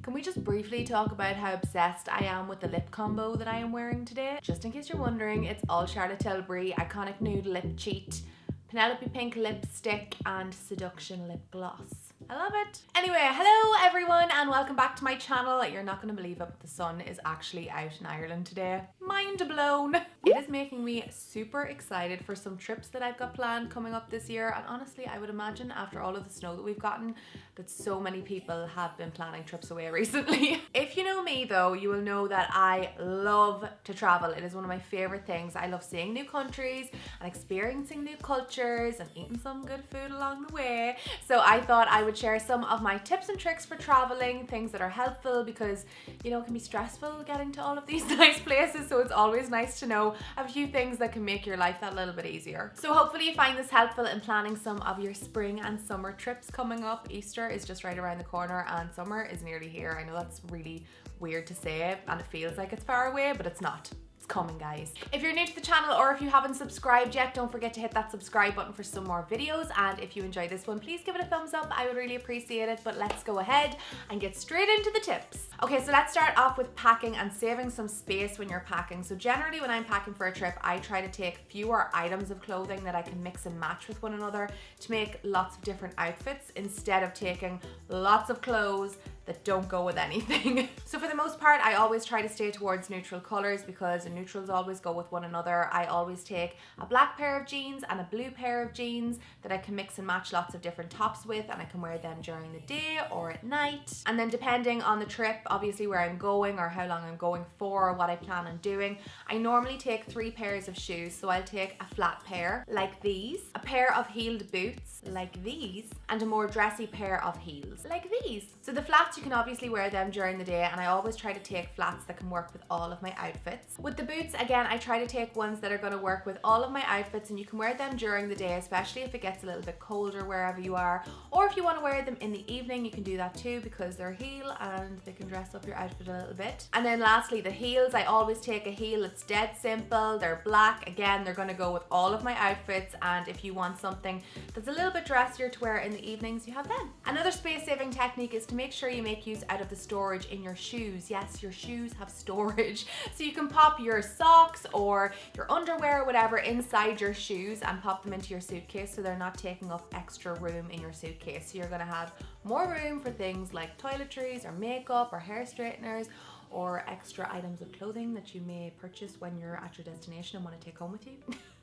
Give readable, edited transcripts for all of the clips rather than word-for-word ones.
Can we just briefly talk about how obsessed I am with the lip combo that I am wearing today? Just in case you're wondering, it's all Charlotte Tilbury Iconic Nude Lip Cheat, Penelope Pink Lipstick and Seduction Lip Gloss. I love it. Anyway, hello everyone and welcome back to my channel. You're not going to believe it, but the sun is actually out in Ireland today. Mind blown. It is making me super excited for some trips that I've got planned coming up this year, and honestly I would imagine after all of the snow that we've gotten that so many people have been planning trips away recently. If you know me though, you will know that I love to travel. It is one of my favorite things. I love seeing new countries and experiencing new cultures and eating some good food along the way. So I thought I would share some of my tips and tricks for traveling, things that are helpful because, you know, it can be stressful getting to all of these nice places, so it's always nice to know a few things that can make your life that little bit easier. So hopefully you find this helpful in planning some of your spring and summer trips coming up. Easter is just right around the corner and summer is nearly here. I know that's really weird to say and it feels like it's far away, but it's not. Coming, guys. If you're new to the channel or if you haven't subscribed yet, don't forget to hit that subscribe button for some more videos, and if you enjoyed this one, please give it a thumbs up. I would really appreciate it. But let's go ahead and get straight into the tips. Okay, so let's start off with packing and saving some space when you're packing. So generally when I'm packing for a trip, I try to take fewer items of clothing that I can mix and match with one another to make lots of different outfits instead of taking lots of clothes that don't go with anything. So for the most part, I always try to stay towards neutral colors because neutrals always go with one another. I always take a black pair of jeans and a blue pair of jeans that I can mix and match lots of different tops with, and I can wear them during the day or at night. And then depending on the trip, obviously where I'm going or how long I'm going for or what I plan on doing, I normally take 3 pairs of shoes. So I'll take a flat pair like these, a pair of heeled boots like these, and a more dressy pair of heels like these. So the flats, you can obviously wear them during the day, and I always try to take flats that can work with all of my outfits. With the boots, again, I try to take ones that are going to work with all of my outfits, and you can wear them during the day, especially if it gets a little bit colder wherever you are, or if you want to wear them in the evening, you can do that too because they're heel and they can dress up your outfit a little bit. And then lastly, the heels, I always take a heel that's dead simple. They're black. Again, they're going to go with all of my outfits, and if you want something that's a little bit dressier to wear in the evenings, you have them. Another space saving technique is to make sure you make use out of the storage in your shoes. Yes, your shoes have storage. So you can pop your socks or your underwear or whatever inside your shoes and pop them into your suitcase so they're not taking up extra room in your suitcase. So you're gonna have more room for things like toiletries or makeup or hair straighteners or extra items of clothing that you may purchase when you're at your destination and want to take home with you.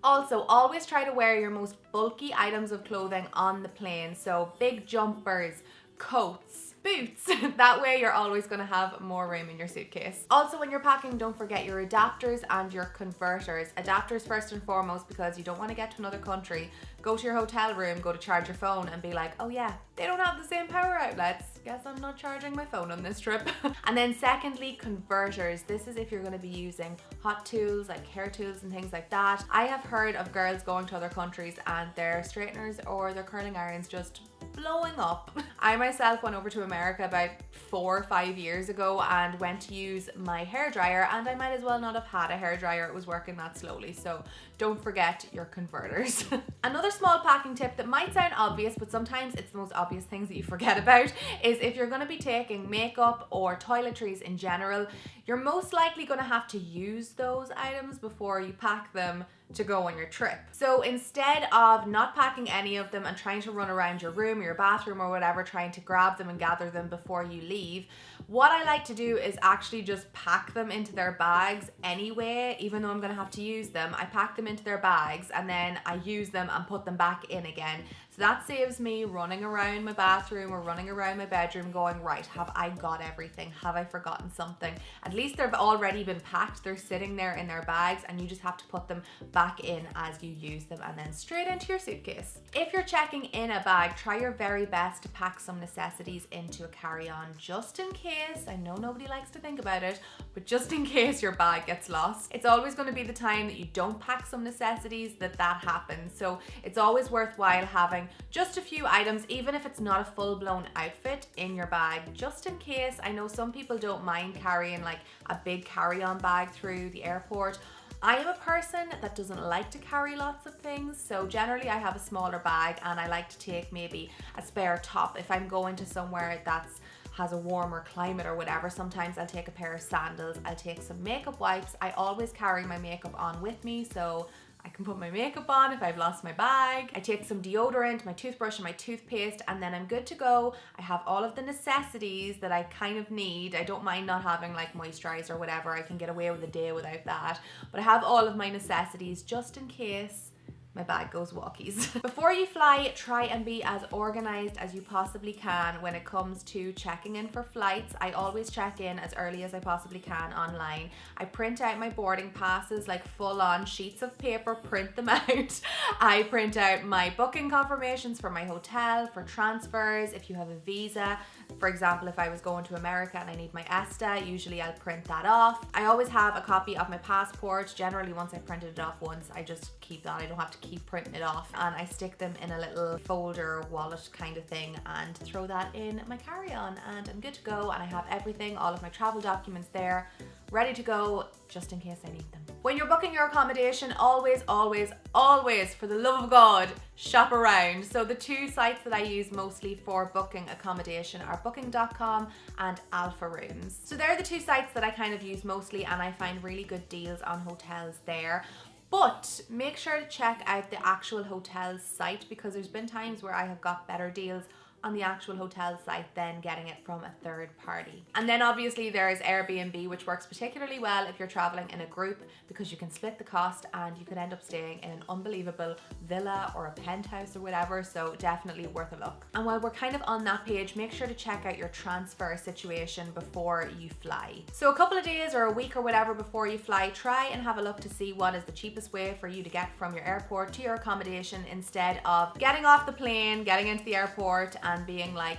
Also, always try to wear your most bulky items of clothing on the plane. So big jumpers, coats, boots. That way you're always going to have more room in your suitcase. Also, when you're packing, don't forget your adapters and your converters. Adapters first and foremost because you don't want to get to another country, go to your hotel room, go to charge your phone and be like, oh yeah, they don't have the same power outlets. Guess I'm not charging my phone on this trip. And then secondly, converters. This is if you're going to be using hot tools like hair tools and things like that. I have heard of girls going to other countries and their straighteners or their curling irons just blowing up. I myself went over to America about 4 or 5 years ago and went to use my hairdryer, and I might as well not have had a hairdryer. It was working that slowly. So don't forget your converters. Another small packing tip that might sound obvious, but sometimes it's the most obvious things that you forget about, is if you're going to be taking makeup or toiletries in general, you're most likely going to have to use those items before you pack them to go on your trip. So instead of not packing any of them and trying to run around your room or your bathroom or whatever trying to grab them and gather them before you leave, what I like to do is actually just pack them into their bags anyway. Even though I'm going to have to use them, I pack them into their bags and then I use them and put them back in again. So that saves me running around my bathroom or running around my bedroom going, right, have I got everything? Have I forgotten something? At least they've already been packed. They're sitting there in their bags and you just have to put them back in as you use them and then straight into your suitcase. If you're checking in a bag, try your very best to pack some necessities into a carry-on just in case. I know nobody likes to think about it, but just in case your bag gets lost. It's always going to be the time that you don't pack some necessities that happens. So it's always worthwhile having just a few items, even if it's not a full-blown outfit, in your bag just in case. I know some people don't mind carrying like a big carry-on bag through the airport. I am a person that doesn't like to carry lots of things, so generally I have a smaller bag and I like to take maybe a spare top if I'm going to somewhere that's has a warmer climate or whatever, sometimes I'll take a pair of sandals, I'll take some makeup wipes. I always carry my makeup on with me so I can put my makeup on if I've lost my bag. I take some deodorant, my toothbrush and my toothpaste, and then I'm good to go. I have all of the necessities that I kind of need. I don't mind not having like moisturizer or whatever. I can get away with a day without that. But I have all of my necessities just in case my bag goes walkies. Before you fly, try and be as organized as you possibly can when it comes to checking in for flights. I always check in as early as I possibly can online. I print out my boarding passes, like full on sheets of paper, print them out. I print out my booking confirmations for my hotel, for transfers, if you have a visa. For example, if I was going to America and I need my ESTA, usually I'll print that off. I always have a copy of my passport. Generally, once I've printed it off once, I just keep that. I don't have to keep printing it off, and I stick them in a little folder wallet kind of thing and throw that in my carry-on, and I'm good to go. And I have everything, all of my travel documents there, ready to go just in case I need them. When you're booking your accommodation, always, for the love of God, shop around. So the two sites that I use mostly for booking accommodation are booking.com and Alpha Rooms. So they're the two sites that I kind of use mostly, and I find really good deals on hotels there. But make sure to check out the actual hotel site, because there's been times where I have got better deals on the actual hotel site than getting it from a third party. And then obviously there's Airbnb, which works particularly well if you're traveling in a group, because you can split the cost and you could end up staying in an unbelievable villa or a penthouse or whatever. So definitely worth a look. And while we're kind of on that page, make sure to check out your transfer situation before you fly. So a couple of days or a week or whatever before you fly, try and have a look to see what is the cheapest way for you to get from your airport to your accommodation, instead of getting off the plane, getting into the airport and being like,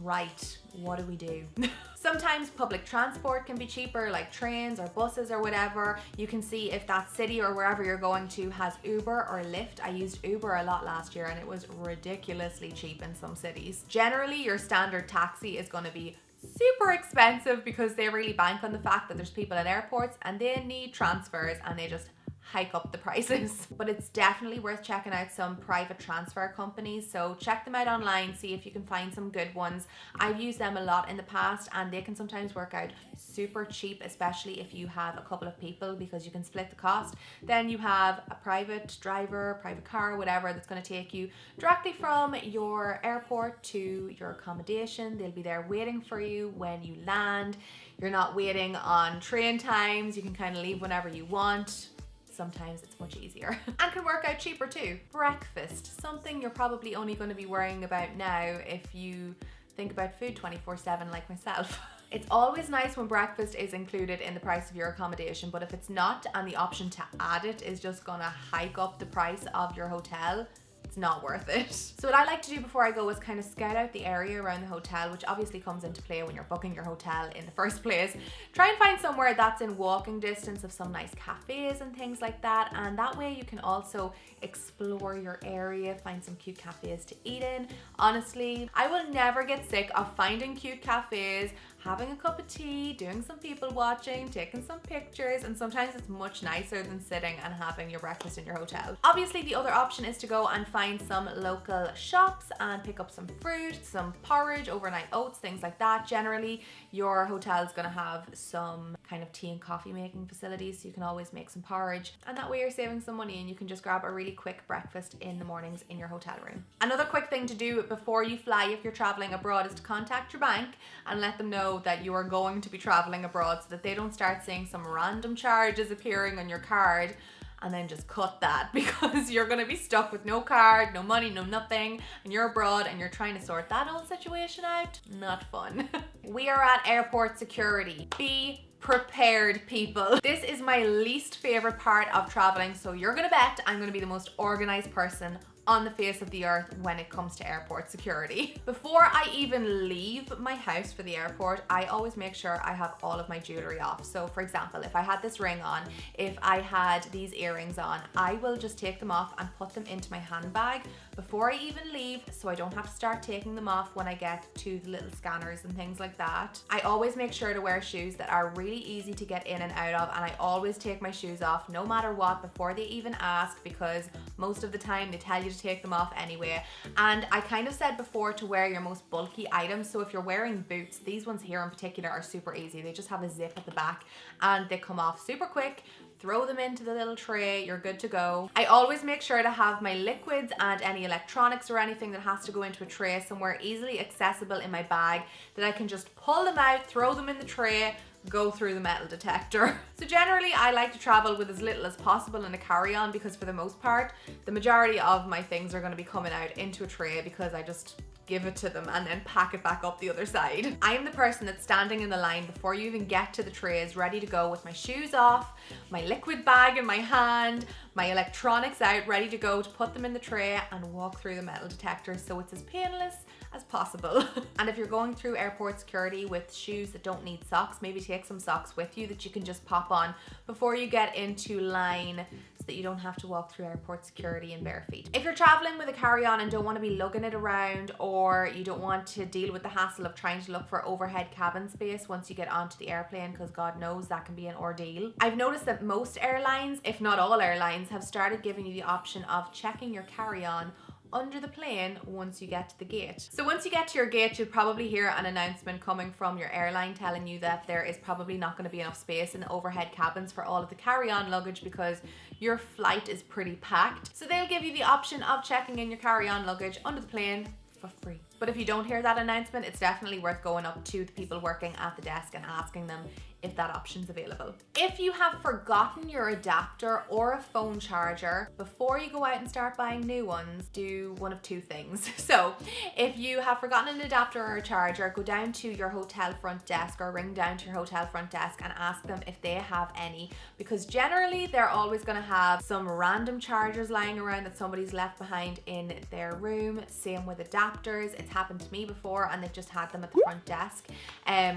right, what do we do? Sometimes public transport can be cheaper, like trains or buses or whatever. You can see if that city or wherever you're going to has Uber or Lyft. I used Uber a lot last year and it was ridiculously cheap in some cities. Generally, your standard taxi is going to be super expensive because they really bank on the fact that there's people at airports and they need transfers, and they just hike up the prices. But it's definitely worth checking out some private transfer companies. So check them out online, see if you can find some good ones. I've used them a lot in the past and they can sometimes work out super cheap, especially if you have a couple of people, because you can split the cost. Then you have a private driver, private car, whatever, that's going to take you directly from your airport to your accommodation. They'll be there waiting for you when you land. You're not waiting on train times. You can kind of leave whenever you want. Sometimes it's much easier and can work out cheaper too. Breakfast, something you're probably only going to be worrying about now if you think about food 24/7 like myself. It's always nice when breakfast is included in the price of your accommodation, but if it's not and the option to add it is just gonna hike up the price of your hotel, it's not worth it. So what I like to do before I go is kind of scout out the area around the hotel, which obviously comes into play when you're booking your hotel in the first place. Try and find somewhere that's in walking distance of some nice cafes and things like that, and that way you can also explore your area, find some cute cafes to eat in. Honestly, I will never get sick of finding cute cafes, having a cup of tea, doing some people watching, taking some pictures, and sometimes it's much nicer than sitting and having your breakfast in your hotel. Obviously, the other option is to go and find some local shops and pick up some fruit, some porridge, overnight oats, things like that. Generally, your hotel is going to have some kind of tea and coffee making facilities, so you can always make some porridge, and that way you're saving some money and you can just grab a really quick breakfast in the mornings in your hotel room. Another quick thing to do before you fly if you're traveling abroad is to contact your bank and let them know that you are going to be traveling abroad, so that they don't start seeing some random charges appearing on your card and then just cut that, because you're going to be stuck with no card, no money, no nothing, and you're abroad and you're trying to sort that whole situation out. Not fun. We are at airport security. Be prepared, people. This is my least favorite part of traveling, so you're gonna bet I'm gonna be the most organized person on the face of the earth when it comes to airport security. Before I even leave my house for the airport, I always make sure I have all of my jewelry off. So for example, if I had this ring on, if I had these earrings on, I will just take them off and put them into my handbag before I even leave, so I don't have to start taking them off when I get to the little scanners and things like that. I always make sure to wear shoes that are really easy to get in and out of, and I always take my shoes off no matter what before they even ask, because most of the time they tell you to to take them off anyway. And I kind of said before to wear your most bulky items. So if you're wearing boots, these ones here in particular are super easy. They just have a zip at the back and they come off super quick. Throw them into the little tray, you're good to go. I always make sure to have my liquids and any electronics or anything that has to go into a tray somewhere easily accessible in my bag that I can just pull them out, throw them in the tray, go through the metal detector. So generally I like to travel with as little as possible in a carry-on because for the most part, the majority of my things are going to be coming out into a tray because I just give it to them and then pack it back up the other side. I'm the person that's standing in the line before you even get to the trays, ready to go with my shoes off, my liquid bag in my hand, my electronics out, ready to go to put them in the tray and walk through the metal detector so it's as painless as possible. And if you're going through airport security with shoes that don't need socks, maybe take some socks with you that you can just pop on before you get into line so that you don't have to walk through airport security in bare feet. If you're traveling with a carry-on and don't want to be lugging it around, or you don't want to deal with the hassle of trying to look for overhead cabin space once you get onto the airplane, because God knows that can be an ordeal, I've noticed that most airlines, if not all airlines, have started giving you the option of checking your carry-on under the plane once you get to the gate. So once you get to your gate, you'll probably hear an announcement coming from your airline telling you that there is probably not going to be enough space in the overhead cabins for all of the carry-on luggage because your flight is pretty packed. So they'll give you the option of checking in your carry-on luggage under the plane for free. But if you don't hear that announcement, it's definitely worth going up to the people working at the desk and asking them if that option's available. If you have forgotten your adapter or a phone charger, before you go out and start buying new ones, do one of two things. So if you have forgotten an adapter or a charger, go down to your hotel front desk or ring down to your hotel front desk and ask them if they have any, because generally they're always going to have some random chargers lying around that somebody's left behind in their room. Same with adapters. It's happened to me before and they've just had them at the front desk.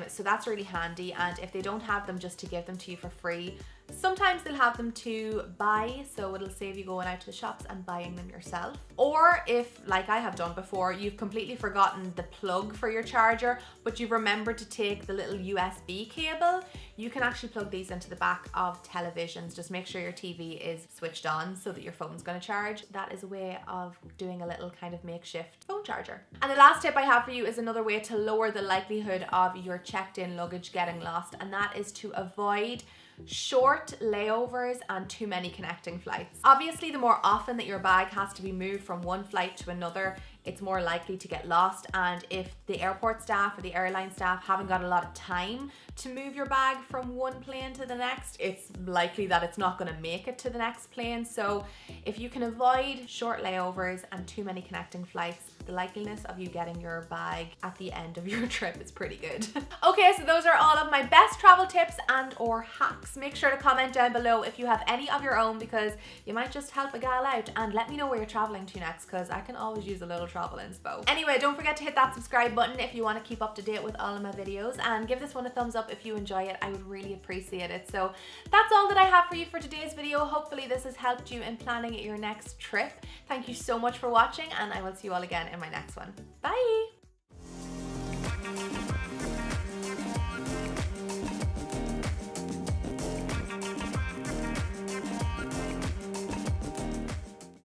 So that's really handy, and if they don't have them, just to give them to you for free. Sometimes they'll have them to buy, so it'll save you going out to the shops and buying them yourself. Or if, like I have done before, you've completely forgotten the plug for your charger, but you've remembered to take the little USB cable, you can actually plug these into the back of televisions. Just make sure your TV is switched on so that your phone's going to charge. That is a way of doing a little kind of makeshift phone charger. And the last tip I have for you is another way to lower the likelihood of your checked in luggage getting lost, and that is to avoid short layovers and too many connecting flights. Obviously, the more often that your bag has to be moved from one flight to another, it's more likely to get lost. And if the airport staff or the airline staff haven't got a lot of time to move your bag from one plane to the next, it's likely that it's not going to make it to the next plane. So if you can avoid short layovers and too many connecting flights, the likeliness of you getting your bag at the end of your trip is pretty good. Okay, so those are all of my best travel tips and or hacks. Make sure to comment down below if you have any of your own, because you might just help a gal out, and let me know where you're traveling to next, because I can always use a little travel inspo. Anyway, don't forget to hit that subscribe button if you want to keep up to date with all of my videos, and give this one a thumbs up if you enjoy it. I would really appreciate it. So that's all that I have for you for today's video. Hopefully this has helped you in planning your next trip. Thank you so much for watching, and I will see you all again in my next one. Bye!